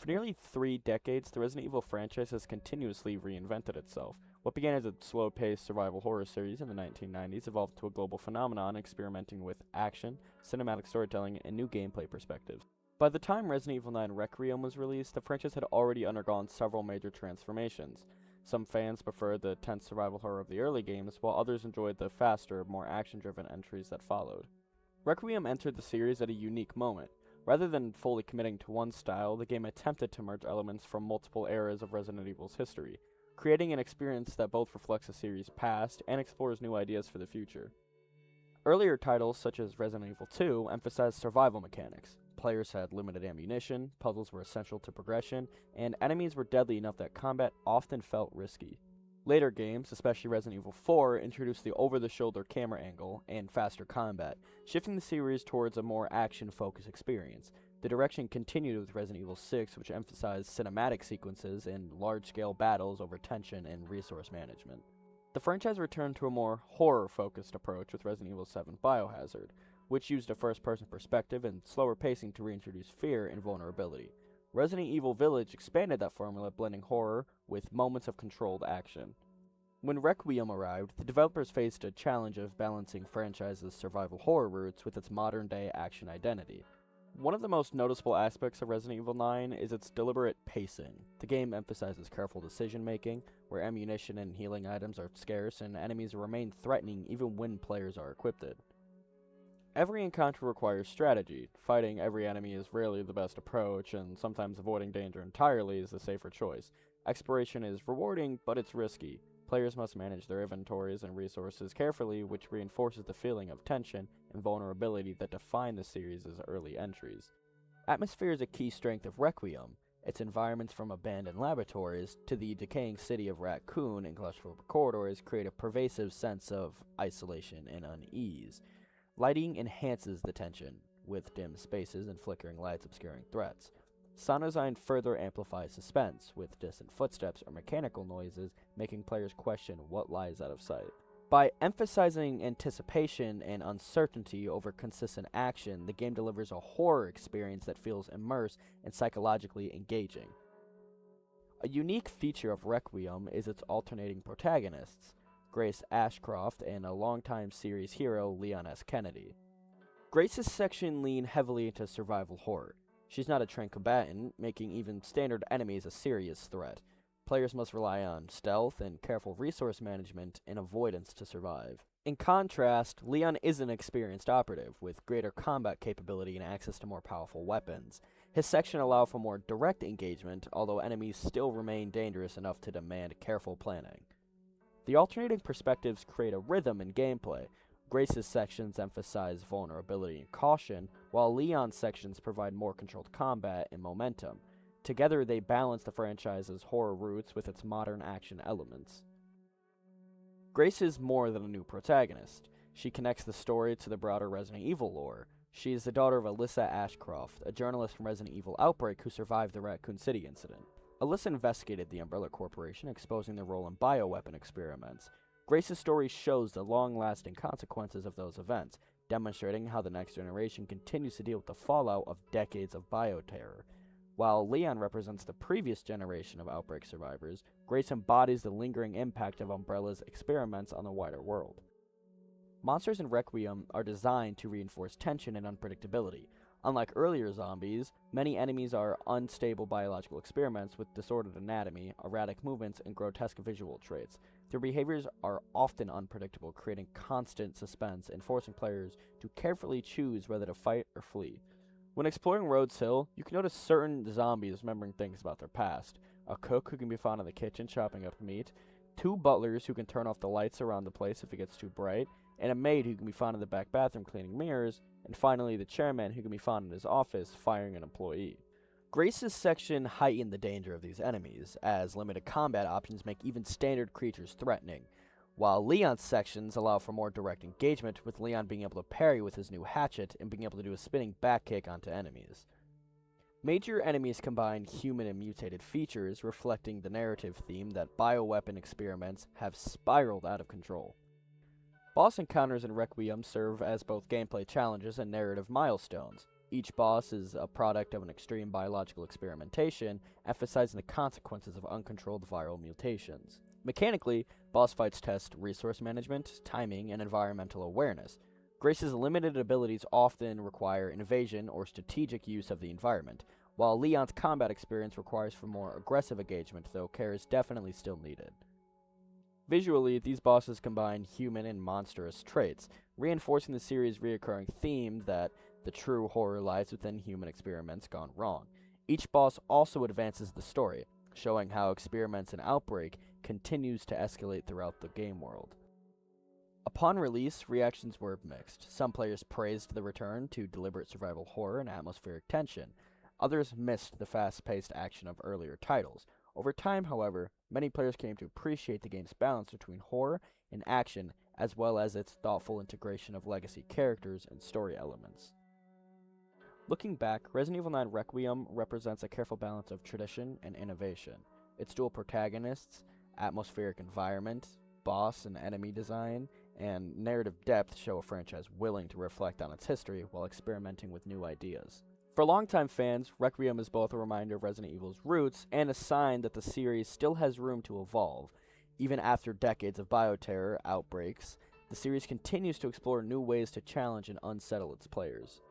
For nearly 3 decades, the Resident Evil franchise has continuously reinvented itself. What began as a slow-paced survival horror series in the 1990s evolved to a global phenomenon experimenting with action, cinematic storytelling, and new gameplay perspectives. By the time Resident Evil 9 Requiem was released, the franchise had already undergone several major transformations. Some fans preferred the tense survival horror of the early games, while others enjoyed the faster, more action-driven entries that followed. Requiem entered the series at a unique moment. Rather than fully committing to one style, the game attempted to merge elements from multiple eras of Resident Evil's history, creating an experience that both reflects the series' past and explores new ideas for the future. Earlier titles, such as Resident Evil 2, emphasized survival mechanics. Players had limited ammunition, puzzles were essential to progression, and enemies were deadly enough that combat often felt risky. Later games, especially Resident Evil 4, introduced the over-the-shoulder camera angle and faster combat, shifting the series towards a more action-focused experience. The direction continued with Resident Evil 6, which emphasized cinematic sequences and large-scale battles over tension and resource management. The franchise returned to a more horror-focused approach with Resident Evil 7 Biohazard, which used a first-person perspective and slower pacing to reintroduce fear and vulnerability. Resident Evil Village expanded that formula, blending horror with moments of controlled action. When Requiem arrived, the developers faced a challenge of balancing franchise's survival horror roots with its modern-day action identity. One of the most noticeable aspects of Resident Evil 9 is its deliberate pacing. The game emphasizes careful decision-making, where ammunition and healing items are scarce and enemies remain threatening even when players are equipped. Every encounter requires strategy. Fighting every enemy is rarely the best approach, and sometimes avoiding danger entirely is the safer choice. Exploration is rewarding, but it's risky. Players must manage their inventories and resources carefully, which reinforces the feeling of tension and vulnerability that define the series' early entries. Atmosphere is a key strength of Requiem. Its environments from abandoned laboratories to the decaying city of Raccoon and claustrophobic corridors create a pervasive sense of isolation and unease. Lighting enhances the tension, with dim spaces and flickering lights obscuring threats. Sound design further amplifies suspense, with distant footsteps or mechanical noises making players question what lies out of sight. By emphasizing anticipation and uncertainty over consistent action, the game delivers a horror experience that feels immersed and psychologically engaging. A unique feature of Requiem is its alternating protagonists, Grace Ashcroft and a longtime series hero, Leon S. Kennedy. Grace's section lean heavily into survival horror. She's not a trained combatant, making even standard enemies a serious threat. Players must rely on stealth and careful resource management and avoidance to survive. In contrast, Leon is an experienced operative, with greater combat capability and access to more powerful weapons. His section allows for more direct engagement, although enemies still remain dangerous enough to demand careful planning. The alternating perspectives create a rhythm in gameplay. Grace's sections emphasize vulnerability and caution, while Leon's sections provide more controlled combat and momentum. Together, they balance the franchise's horror roots with its modern action elements. Grace is more than a new protagonist. She connects the story to the broader Resident Evil lore. She is the daughter of Alyssa Ashcroft, a journalist from Resident Evil Outbreak who survived the Raccoon City incident. Alyssa investigated the Umbrella Corporation, exposing their role in bioweapon experiments. Grace's story shows the long-lasting consequences of those events, demonstrating how the next generation continues to deal with the fallout of decades of bioterror. While Leon represents the previous generation of Outbreak survivors, Grace embodies the lingering impact of Umbrella's experiments on the wider world. Monsters in Requiem are designed to reinforce tension and unpredictability. Unlike earlier zombies, many enemies are unstable biological experiments with disordered anatomy, erratic movements, and grotesque visual traits. Their behaviors are often unpredictable, creating constant suspense and forcing players to carefully choose whether to fight or flee. When exploring Rhodes Hill, you can notice certain zombies remembering things about their past. A cook who can be found in the kitchen chopping up meat, 2 butlers who can turn off the lights around the place if it gets too bright, and a maid who can be found in the back bathroom cleaning mirrors, and finally the chairman who can be found in his office firing an employee. Grace's section heightened the danger of these enemies, as limited combat options make even standard creatures threatening, while Leon's sections allow for more direct engagement, with Leon being able to parry with his new hatchet and being able to do a spinning back kick onto enemies. Major enemies combine human and mutated features, reflecting the narrative theme that bioweapon experiments have spiraled out of control. Boss encounters in Requiem serve as both gameplay challenges and narrative milestones. Each boss is a product of an extreme biological experimentation, emphasizing the consequences of uncontrolled viral mutations. Mechanically, boss fights test resource management, timing, and environmental awareness. Grace's limited abilities often require invasion or strategic use of the environment, while Leon's combat experience requires for more aggressive engagement, though care is definitely still needed. Visually, these bosses combine human and monstrous traits, reinforcing the series' reoccurring theme that the true horror lies within human experiments gone wrong. Each boss also advances the story, showing how experiments in Outbreak continues to escalate throughout the game world. Upon release, reactions were mixed. Some players praised the return to deliberate survival horror and atmospheric tension. Others missed the fast-paced action of earlier titles. Over time, however, many players came to appreciate the game's balance between horror and action, as well as its thoughtful integration of legacy characters and story elements. Looking back, Resident Evil 9 Requiem represents a careful balance of tradition and innovation. Its dual protagonists, atmospheric environment, boss and enemy design, and narrative depth show a franchise willing to reflect on its history while experimenting with new ideas. For longtime fans, Requiem is both a reminder of Resident Evil's roots and a sign that the series still has room to evolve. Even after decades of bioterror outbreaks, the series continues to explore new ways to challenge and unsettle its players.